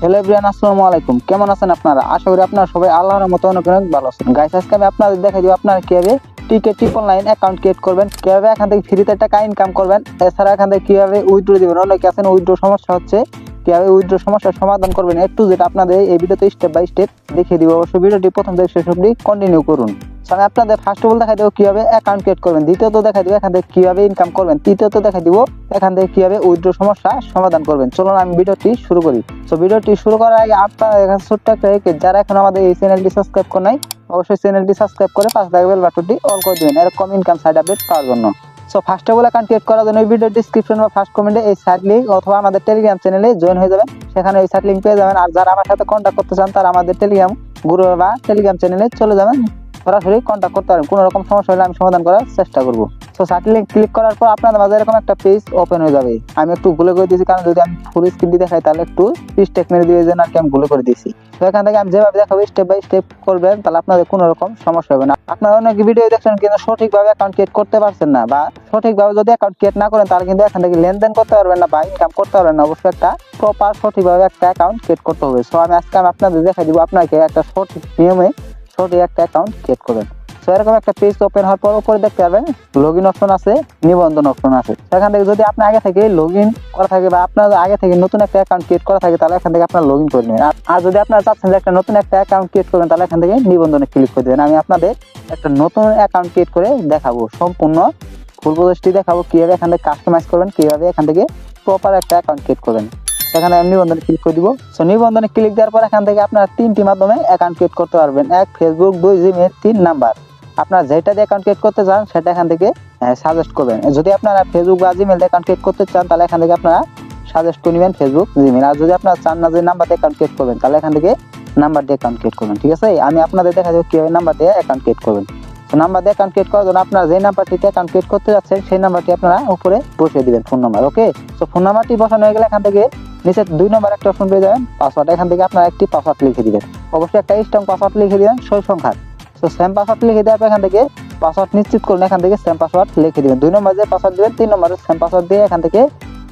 Hello everyone, আসসালামু আলাইকুম। কেমন আছেন আপনারা? আশা করি আপনারা সবাই আল্লাহর মতো অনেক অনেক ভালো আছেন। গাইস, আজকে আমি আপনাদের দেখাই দিব আপনারা কিভাবে টিকে 999 অ্যাকাউন্ট ক্রিয়েট করবেন, কিভাবে এখান থেকে ফ্রিতে টাকা ইনকাম করবেন, এছাড়া এখান থেকে কিভাবে উইথড্র দিবেন। অনেকে আছেন উইথড্র সমস্যা হচ্ছে, কিভাবে উইথড্র সমস্যার সমাধান করবেন একটু যেটা আপনাদের এই ভিডিওতে স্টেপ বাই স্টেপ দেখিয়ে দিব। অবশ্যই ভিডিওটি প্রথম থেকে শেষ অবধি কন্টিনিউ করুন। আমি আপনাদের ফার্স্ট অফ অল দেখাই দেবো কিভাবে অ্যাকাউন্ট ক্রিয়েট করবেন, দ্বিতীয়ত দেখাই দিব এখান থেকে কিভাবে ইনকাম করবেন, তৃতীয়ত দেখাই দিব এখান থেকে কিভাবে উইথড্র সমস্যা সমাধান করবেন। চলুন আমি ভিডিওটি শুরু করি। তো ভিডিওটি শুরু করার আগে আপনাদের কাছে ছোট্ট একটা রিকোয়েস্ট, যারা এখন আমাদের এই চ্যানেলটি সাবস্ক্রাইব করে নাই অবশ্যই চ্যানেলটি সাবস্ক্রাইব করে পাশে থাকা বেল বাটনটি অল করে দিবেন এরকম ইনকাম সাইড আপডেট পাওয়ার জন্য। So first of all account create করার জন্য ভিডিও ডিসক্রিপশন বা ফার্স্ট কমেন্টে এই সাইট লিংক অথবা আমাদের টেলিগ্রাম চ্যানেলে জয়েন হয়ে যাবেন, সেখানে এই সাইট লিংক পেয়ে যাবেন। আর যারা আমার সাথে কন্ট্যাক্ট করতে চান তারা আমাদের টেলিগ্রাম গ্রুপ বা টেলিগ্রাম চ্যানেলে চলে যাবেন, সরাসরি কন্ট্যাক্ট করতে পারেন। কোনো রকম সমস্যা হলে আমি সমাধান করার চেষ্টা করব। সো সাইট লিংক ক্লিক করার পর আপনাদের মাঝে এরকম একটা পেজ ওপেন হয়ে যাবে। আমি একটু ভুলে করে দিয়েছি, কারণ যদি আমি ফুল স্ক্রিনটি দেখাই তাহলে একটু স্টেক মেরে দিয়ে যেন আর কি আমি ভুলে করে দিয়েছি। তো এখান থেকে আমি যেভাবে দেখাবো স্টেপ বাই স্টেপ করবেন, তাহলে আপনাদের কোনো রকম সমস্যা হবে না। আপনারা অনেক ভিডিও দেখছেন কিন্তু সঠিকভাবে অ্যাকাউন্ট ক্রিয়েট করতে পারছেন না, বা সঠিকভাবে যদি অ্যাকাউন্ট ক্রিয়েট না করেন তাহলে কিন্তু এখান থেকে লেনদেন করতে পারবেন না বা ইনকাম করতে পারবেন না। অবশ্যই একটা প্রপার সঠিকভাবে একটা অ্যাকাউন্ট ক্রিয়েট করতে হবে। সো আমি আজকে আপনাদের দেখাই দিব আপনাকে একটা সঠিক নিয়মে সঠিক একটা অ্যাকাউন্ট ক্রিয়েট করবেন। তো এরকম একটা পেজ ওপেন হওয়ার পর উপরে দেখতে পাবেন লগইন অপশন আছে, নিবন্ধন অপশন আছে। সেখান থেকে যদি আপনি আগে থেকে লগইন করা থাকে বা আপনার আগে থেকে নতুন একটা অ্যাকাউন্ট ক্রিয়েট করা থাকে তাহলে এখান থেকে আপনার লগইন করে নেবেন। আর যদি আপনারা চাচ্ছেন যে একটা নতুন একটা অ্যাকাউন্ট ক্রিয়েট করবেন তাহলে এখান থেকে নিবন্ধনে ক্লিক করে দেবেন। আমি আপনাদের একটা নতুন অ্যাকাউন্ট ক্রিয়েট করে দেখাবো, সম্পূর্ণ ফুল প্রসেসটি দেখাবো কিভাবে এখান থেকে কাস্টমাইজ করবেন, কিভাবে এখান থেকে প্রপার একটা অ্যাকাউন্ট ক্রিয়েট করবেন। সেখানে আমি নিবন্ধনে ক্লিক করে দিব। সো নিবন্ধনে ক্লিক দেওয়ার পর এখান থেকে আপনারা তিনটি মাধ্যমে অ্যাকাউন্ট ক্রিয়েট করতে পারবেন, এক ফেসবুক, দুই জিমেইল, তিন নাম্বার। আপনারা যেটা দিয়ে অ্যাকাউন্ট ক্রিয়েট করতে চান সেটা এখান থেকে সাজেস্ট করবেন। যদি আপনারা ফেসবুক বা জিমেইল দিয়ে অ্যাকাউন্ট ক্রিয়েট করতে চান তাহলে এখান থেকে আপনারা সাজেস্ট করে নেবেন ফেসবুক, জিমেইল। আর যদি আপনারা চান না যে নাম্বার দিয়ে অ্যাকাউন্ট ক্রিয়েট করবেন তাহলে এখান থেকে নাম্বার দিয়ে অ্যাকাউন্ট ক্রিয়েট করবেন। ঠিক আছে, আমি আপনাদের দেখা দেবো কিভাবে নাম্বার দিয়ে অ্যাকাউন্ট ক্রিয়েট করবেন। তো নাম্বার দিয়ে অ্যাকাউন্ট ক্রিয়েট করার জন্য আপনারা যে নাম্বারটিতে অ্যাকাউন্ট ক্রিয়েট করতে যাচ্ছেন সেই নাম্বারটি আপনারা উপরে বসিয়ে দিবেন, ফোন নাম্বার। ওকে, তো ফোন নাম্বারটি বসানো হয়ে গেলে এখান থেকে নিচে 2 নম্বর একটা অপশন পেয়ে যাবেন পাসওয়ার্ড। এখান থেকে আপনারা একটি পাসওয়ার্ড লিখে দিবেন, অবশ্যই একটা স্ট্রং পাসওয়ার্ড লিখে দিবেন 6 সংখ্যার। তো সেম পাসওয়ার্ড লিখে দেওয়ার পর এখান থেকে পাসওয়ার্ড নিশ্চিত করুন, এখান থেকে সেম পাসওয়ার্ড লিখে দিবেন। 2 নম্বর যে পাসওয়ার্ড দিবেন 3 নম্বরে সেম পাসওয়ার্ড দিয়ে এখান থেকে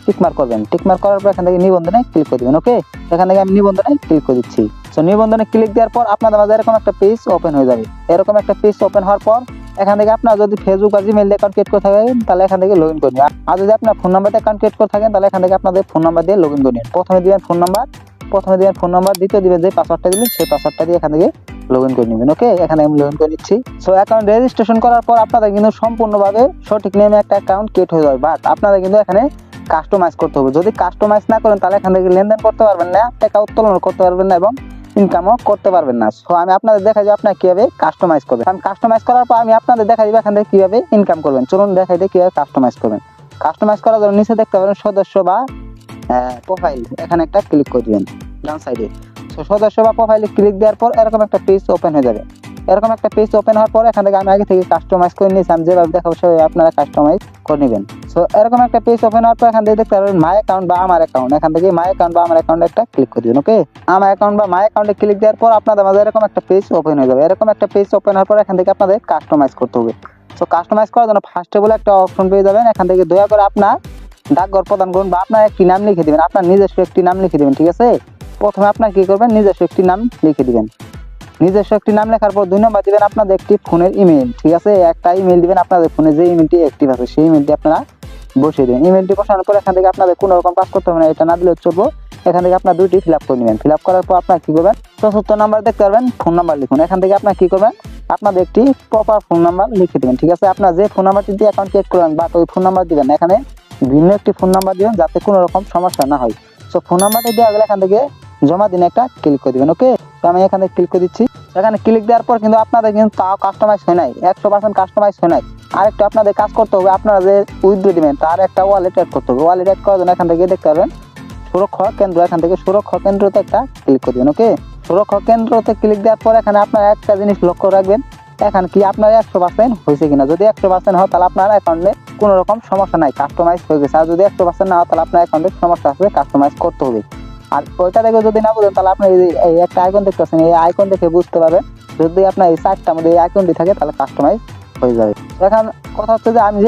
টিকমার্ক করবেন। টিকমার্ক করার পর এখান থেকে নিবন্ধনে ক্লিক করে দিবেন। ওকে, এখান থেকে আমি নিবন্ধনে ক্লিক করে দিচ্ছি। সো নিবন্ধনে ক্লিক দেওয়ার পর আপনাদের মাঝে এরকম একটা পেজ ওপেন হয়ে যাবে। এরকম একটা পেজ ওপেন হওয়ার পর এখান থেকে আপনারা যদি ফেসবুক বা জিমেইল দিয়ে অ্যাকাউন্ট ক্রিয়েট করে থাকেন তাহলে এখান থেকে লগইন করে নিন। আর যদি আপনার ফোন নাম্বার দিয়ে অ্যাকাউন্ট ক্রিয়েট করে থাকেন তাহলে এখান থেকে আপনাদের ফোন নাম্বার দিয়ে লগইন করে নিন। প্রথমে দিবেন ফোন নাম্বার, দ্বিতীয় দিবেন যে পাসওয়ার্ডটা দিবেন সেই পাসওয়ার্ডটা দিয়ে এখান থেকে লগইন করে নেবেন। ওকে, এখানে আমি লগইন করে নিচ্ছি। সো অ্যাকাউন্ট রেজিস্ট্রেশন করার পর আপনাদের কিন্তু সম্পূর্ণভাবে সঠিক নিয়মে একটা অ্যাকাউন্ট ক্রিয়েট হয়ে যাবে, বাট আপনাদের কিন্তু এখানে কাস্টমাইজ করতে হবে। যদি কাস্টমাইজ না করেন তাহলে এখান থেকে লেনদেন করতে পারবেন না, টাকা উত্তোলন করতে পারবেন না এবং ইনকামও করতে পারবেন না। সো আমি আপনাদের দেখাই যে আপনারা কিভাবে কাস্টমাইজ করবেন। আমি কাস্টমাইজ করার পর আমি আপনাদের দেখাই দিব এখান থেকে কিভাবে ইনকাম করবেন। চলুন দেখাই দিই কিভাবে কাস্টমাইজ করবেন। কাস্টমাইজ করার জন্য নিচে দেখতে পাবেন সদস্য বা প্রোফাইল, এখানে একটা ক্লিক করে দিবেন ডান সাইডে। সো সদস্য বা প্রোফাইলে ক্লিক দেওয়ার পর এরকম একটা পেজ ওপেন হয়ে যাবে। এরকম একটা পেজ ওপেন হওয়ার পর এখান থেকে আমি আগে থেকে কাস্টমাইজ করে নিয়েছি, আমি যেভাবে দেখাবো সেভাবে আপনারা কাস্টমাইজ করে নেবেন। সো এরকম একটা পেজ ওপেন হওয়ার পর এখান থেকে দেখতে পারবেন মাই অ্যাকাউন্ট বা আমার অ্যাকাউন্ট, এখান থেকে মাই অ্যাকাউন্ট বা আমার অ্যাকাউন্টে একটা ক্লিক করে দিবেন। ওকে, আমার অ্যাকাউন্ট বা মাই অ্যাকাউন্টে ক্লিক দেওয়ার পর আপনাদের মাঝে এরকম একটা পেজ ওপেন হয়ে যাবে। এরকম একটা পেজ ওপেন হওয়ার পর এখান থেকে আপনাদের কাস্টমাইজ করতে হবে। সো কাস্টমাইজ করার জন্য ফার্স্টে বলে একটা অপশন পেয়ে যাবেন, এখান থেকে দয়া করে আপনার ডাকঘর প্রদান করুন বা আপনার একটি নাম লিখে দিবেন, আপনার নিজস্ব একটি নাম লিখে দিবেন। ঠিক আছে, প্রথমে আপনার কি করবেন, নিজস্ব একটি নাম লিখে দিবেন। নিজস্ব একটি নাম লেখার পর 2 নম্বর দিবেন আপনাদের একটি ফোনের ইমেল। ঠিক আছে, একটা ইমেল দিবেন, আপনাদের ফোনে যে ইমেলটি অ্যাক্টিভ আছে সেই ইমেলটি আপনারা বসিয়ে দিবেন। ইমেলটি বসানোর পর এখান থেকে আপনাদের কোনো রকম কাজ করতে হবে না, এটা না দিলেও চলবো। এখান থেকে আপনার দুইটি ফিল আপ করে নেবেন। ফিল আপ করার পর আপনার কি করবেন, 74 নাম্বার দেখতে পারবেন ফোন নাম্বার লিখুন। এখান থেকে আপনার কি করবেন, আপনাদের একটি প্রপার ফোন নাম্বার লিখে দিবেন। ঠিক আছে, আপনার যে ফোন নাম্বারটি দিয়ে অ্যাকাউন্ট ক্রিয়েট করবেন বাট ওই ফোন নাম্বার দিবেন, এখানে ভিন্ন একটি ফোন নাম্বার দিবেন যাতে কোনো রকম সমস্যা না হয়। সো ফোন নাম্বারটি দেওয়া গেলে এখান থেকে জমা দিনে একটা ক্লিক করে দিবেন। ওকে, তো আমি এখানে ক্লিক করে দিচ্ছি। এখানে ক্লিক দেওয়ার পর কিন্তু আপনাদের কিন্তু তাও কাস্টমাইজ হয় নাই, 100% কাস্টমাইজ হয় নাই। আরেকটু আপনাদের কাজ করতে হবে, আপনারা যে উইথড্র দিবেন তার একটা ওয়ালেট অ্যাড করতে হবে। ওয়ালেট অ্যাড করার জন্য এখান থেকে দেখতে পারবেন সুরক্ষা কেন্দ্র, এখান থেকে সুরক্ষা কেন্দ্রতে একটা ক্লিক করে দিবেন। ওকে, সুরক্ষা কেন্দ্রতে ক্লিক দেওয়ার পর এখানে আপনারা একটা জিনিস লক্ষ্য রাখবেন, এখন কি আপনার 100% হয়েছে কিনা। যদি 100% হয় তাহলে আপনার অ্যাকাউন্টে কোনো রকম সমস্যা নাই, কাস্টমাইজ হয়ে গেছে। আর যদি 100% না হয় তাহলে আপনার অ্যাকাউন্টে সমস্যা আছে, কাস্টমাইজ করতে হবে। আর ওইটা দেখে যদি না বুঝেন তাহলে আপনি এই একটা আইকন দেখতে পাচ্ছেন, এই আইকন দেখে বুঝতে পারবেন। যদি আপনার এই সাইটটার মধ্যে এই আইকনটি থাকে তাহলে কাস্টমাইজ হয়ে যাবে। এখন কথা হচ্ছে যে আমি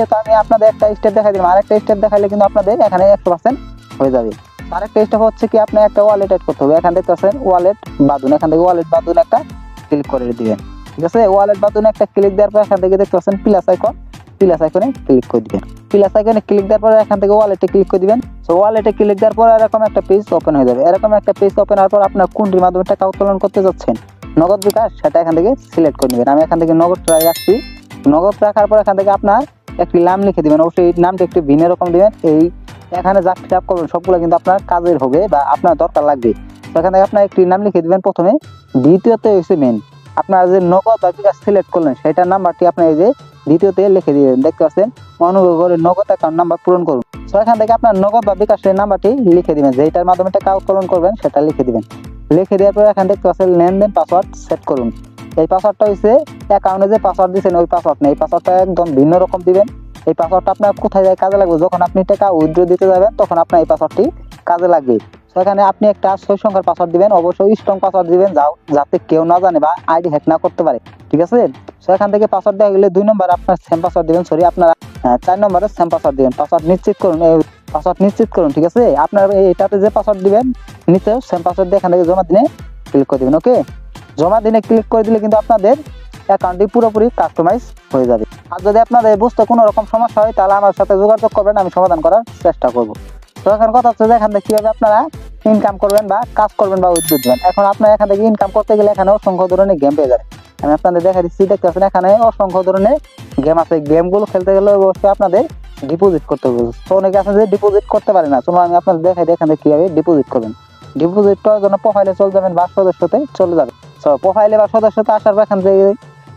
আপনাদের একটা স্টেপ দেখাই দিলাম, আরেকটা স্টেপ দেখাইলে কিন্তু আপনাদের এখানে 100% হয়ে যাবে। আরেকটা স্টেপ হচ্ছে কি আপনি একটা ওয়ালেট এড করতে হবে। এখান থেকে দেখতেছেন ওয়ালেট বাটন, এখান থেকে ওয়ালেট বাটন একটা ক্লিক করে দিবেন। ঠিক আছে, ওয়ালেট বাটনে একটা ক্লিক দেওয়ার পর এখান থেকে দেখতেছেন প্লাস আইকন, প্লাস আইকনে ক্লিক করে দিবেন। প্লাস আইকনে ক্লিক দেওয়ার পর এখান থেকে ওয়ালেটে ক্লিক করে দিবেন। সো ওয়ালেটে ক্লিক দেওয়ার পর এরকম একটা পেজ ওপেন হয়ে যাবে। এরকম একটা পেজ ওপেন হওয়ার পর আপনার কোনটির মাধ্যমে টাকা উত্তোলন করতে যাচ্ছেন, নগদ বিকাশ, সেটা এখান থেকে সিলেক্ট করে নেবেন। আমি এখান থেকে নগদ রাখছি। নগদ রাখার পর এখান থেকে আপনার একটি নাম লিখে দিবেন। অবশ্যই এই নামটা একটু ভিন্ন রকম দিবেন। এই এখানে যা ফিল আপ করবেন সবগুলো কিন্তু আপনার কাজের হবে বা আপনার দরকার লাগবে। তো এখান থেকে আপনার একটি নাম লিখে দিবেন প্রথমে। দ্বিতীয়তে হচ্ছে মেন, আপনার যে নগদ বা বিকাশ সিলেক্ট করলেন সেটার নাম্বারটি আপনার এই যে দ্বিতীয়তে লিখে দিবেন। দেখতে পাচ্ছেন অনুগ্রহ করে নগদ অ্যাকাউন্ট নাম্বার পূরণ করুন। তো এখান থেকে আপনার নগদ বা বিকাশের নাম্বারটি লিখে দিবেন, যেটার মাধ্যমে টাকা উত্তোলন করবেন সেটা লিখে দিবেন। লিখে দেওয়ার পর এখান দেখতে পাচ্ছেন লেনদেন পাসওয়ার্ড সেট করুন। এই পাসওয়ার্ডটা হচ্ছে অ্যাকাউন্টে যে পাসওয়ার্ড দিয়েছেন ওই পাসওয়ার্ড না, এই পাসওয়ার্ডটা একদম ভিন্ন রকম দিবেন। এই পাসওয়ার্ডটা আপনার কোথায় যায় কাজে লাগবে, যখন আপনি টাকা উইথড্র দিতে যাবেন তখন আপনার এই পাসওয়ার্ডটি কাজে লাগবে। সেখানে আপনি একটা 6 সংখ্যার পাসওয়ার্ড দিবেন, অবশ্যই স্ট্রং পাসওয়ার্ড দিবেন যাতে কেউ না জানে বা আইডি হ্যাক না করতে পারে। ঠিক আছে, সেখান থেকে পাসওয়ার্ড দেওয়া গেলে 2 নম্বরে আপনার সেম পাসওয়ার্ড দিবেন, সরি আপনারা 4 নম্বরে সেম পাসওয়ার্ড দিবেন। পাসওয়ার্ড নিশ্চিত করুন, পাসওয়ার্ড নিশ্চিত করুন। ঠিক আছে, আপনার এটাতে যে পাসওয়ার্ড দিবেন নিচে সেম পাসওয়ার্ড দিয়ে এখান থেকে জমা দিনে ক্লিক করে দিবেন। ওকে, জমা দিনে ক্লিক করে দিলে কিন্তু আপনাদের অ্যাকাউন্টটি পুরোপুরি কাস্টমাইজ হয়ে যাবে। আর যদি আপনাদের বুঝতে কোনো রকম সমস্যা হয় তাহলে আমার সাথে যোগাযোগ করবেন, আমি সমাধান করার চেষ্টা করব। তো এখন কথা হচ্ছে যে এখান থেকে কিভাবে আপনারা ইনকাম করবেন বা কাজ করবেন বা উদ্যোগ দেবেন। এখন আপনারা এখান থেকে ইনকাম করতে গেলে এখানে অসংখ্য ধরনের গেম পেয়ে যাবেন। আমি আপনাদের দেখা দিচ্ছি, দেখতে পাচ্ছেন এখানে অসংখ্য ধরনের গেম আছে। গেমগুলো খেলতে গেলে অবশ্যই আপনাদের ডিপোজিট করতে হবে। তো অনেকে আছে যে ডিপোজিট করতে পারে না, চলুন আমি আপনাদের দেখাই দিই এখান থেকে কিভাবে ডিপোজিট করবেন। ডিপোজিট করার জন্য প্রোফাইলে চলে যাবেন বা সদস্যতে চলে যাবেন। প্রোফাইলে বা সদস্যতে আসার পর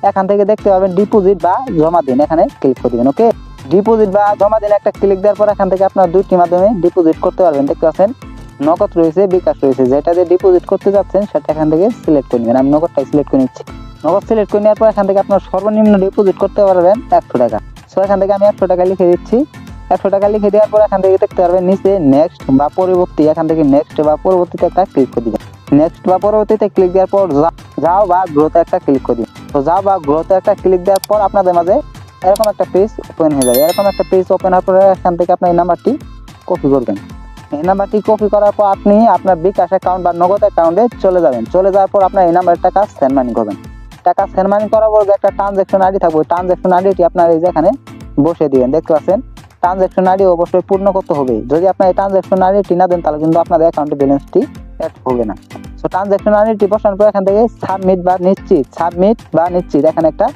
এখান থেকে দেখতে পাবেন ডিপোজিট বা জমা দিন, এখানে ক্লিক করে দিবেন। ওকে, ডিপোজিট বা জমা দিন একটা ক্লিক দেওয়ার পর এখান থেকে আপনার 2টি মাধ্যমে ডিপোজিট করতে পারবেন। দেখতে পাচ্ছেন নগদ রয়েছে, বিকাশ রয়েছে। যেটা দিয়ে ডিপোজিট করতে যাচ্ছেন সেটা এখান থেকে সিলেক্ট করে নেবেন। আমি নগদটাই সিলেক্ট করে নিচ্ছি। নগদ সিলেক্ট করে নেওয়ার পর এখান থেকে আপনার সর্বনিম্ন ডিপোজিট করতে পারবেন 100 টাকা। সো এখান থেকে আমি 100 টাকা লিখে দিচ্ছি। 100 টাকা লিখে দেওয়ার পর এখান থেকে দেখতে পারবেন নিচে নেক্সট বা পরবর্তী, এখান থেকে নেক্সট বা পরবর্তীতে একটা ক্লিক করে দিবেন। নেক্সট বা পরবর্তীতে ক্লিক দেওয়ার পর যাও বা গ্রোতে একটা ক্লিক করে দিন। তো যাও বা গ্রোতে একটা ক্লিক দেওয়ার পর আপনাদের মাঝে এরকম একটা পেজ ওপেন হয়ে যাবে। এরকম একটা পেজ ওপেন হওয়ার পরে এখান থেকে আপনার এই নাম্বারটি কপি করবেন। এই নাম্বারটি কপি করার পর আপনি আপনার বিকাশ অ্যাকাউন্ট বা নগদ অ্যাকাউন্টে চলে যাবেন। চলে যাওয়ার পর আপনার এই নাম্বারের টাকা সেন্ড মানি করবেন। টাকা সেন্ড মানি করার পর একটা ট্রানজ্যাকশন আইডি থাকবে, ট্রানজ্যাকশন আইডিটি আপনার এই যে এখানে বসে দিবেন। দেখতে পাচ্ছেন ট্রানজ্যাকশন আইডি অবশ্যই পূর্ণ করতে হবে। যদি আপনার এই ট্রানজ্যাকশন আইডিটি না দেন তাহলে কিন্তু আপনাদের অ্যাকাউন্টে ব্যালেন্সটি অ্যাড হবে না। সো ট্রানজ্যাকশন আইডিটি বসানোর পর এখান থেকে সাবমিট বা নিশ্চিত এখানে একটা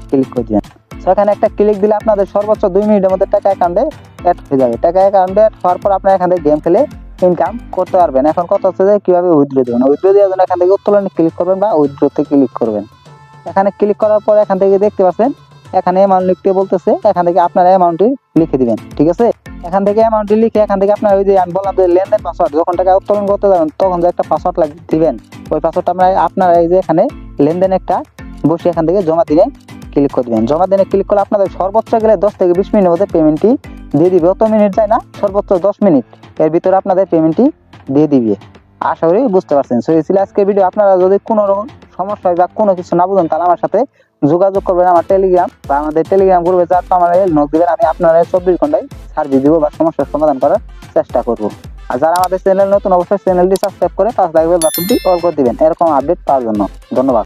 ক্লিক করে দিবেন। সো এখানে একটা ক্লিক দিলে আপনাদের সর্বোচ্চ 2 মিনিটের মধ্যে টাকা অ্যাকাউন্টে অ্যাড হয়ে যাবে। টাকা অ্যাকাউন্টে অ্যাড হওয়ার পর আপনারা এখান থেকে গেম খেলে ইনকাম করতে পারবেন। এখন কথা হচ্ছে যে কিভাবে উইথড্র দেবেন। উইথড্র দেওয়ার জন্য এখান থেকে উত্তোলনে ক্লিক করবেন বা উইথড্রতে ক্লিক করবেন। এখানে ক্লিক করার পর এখান থেকে দেখতে পাচ্ছেন এখানে অ্যামাউন্ট লিখতে বলতেছে, এখান থেকে আপনার অ্যামাউন্টটি লিখে দিবেন। ঠিক আছে, এখান থেকে অ্যামাউন্টটি লিখে এখান থেকে আপনার ওই যে আমি বললাম যে লেনদেন পাসওয়ার্ড, যখন টাকা উত্তোলন করতে যাবেন তখন যে একটা পাসওয়ার্ড দিবেন, ওই পাসওয়ার্ডটা আপনারা এই যে এখানে লেনদেন একটা বসে এখান থেকে জমা দিনে ক্লিক করে দিবেন। জমা দিনে ক্লিক করলে আপনাদের সর্বোচ্চ গেলে 10 থেকে 20 মিনিটের মধ্যে পেমেন্টটি দিয়ে দিবে। অত মিনিট যায় না, সর্বোচ্চ 10 মিনিট এর ভিতরে আপনাদের পেমেন্টটি দিয়ে দিবে। আশা করি বুঝতে পারছেন। সো এই ছিল আজকের ভিডিও। আপনারা যদি কোনো রকম সমস্যা হয় বা কোনো কিছু না বুঝেন তাহলে আমার সাথে যোগাযোগ করবেন আমার টেলিগ্রাম বা আমাদের টেলিগ্রাম গ্রুপে, যার আমার নক দিবেন। আমি আপনারা 24 ঘন্টায় সার্ভিস দিব বা সমস্যার সমাধান করার চেষ্টা করব। আর যারা আমাদের চ্যানেল নতুন অবশ্যই চ্যানেলটি সাবস্ক্রাইব করে পাশে থাকা বেল বাটনটি অল করে দিবেন এরকম আপডেট পাওয়ার জন্য। ধন্যবাদ।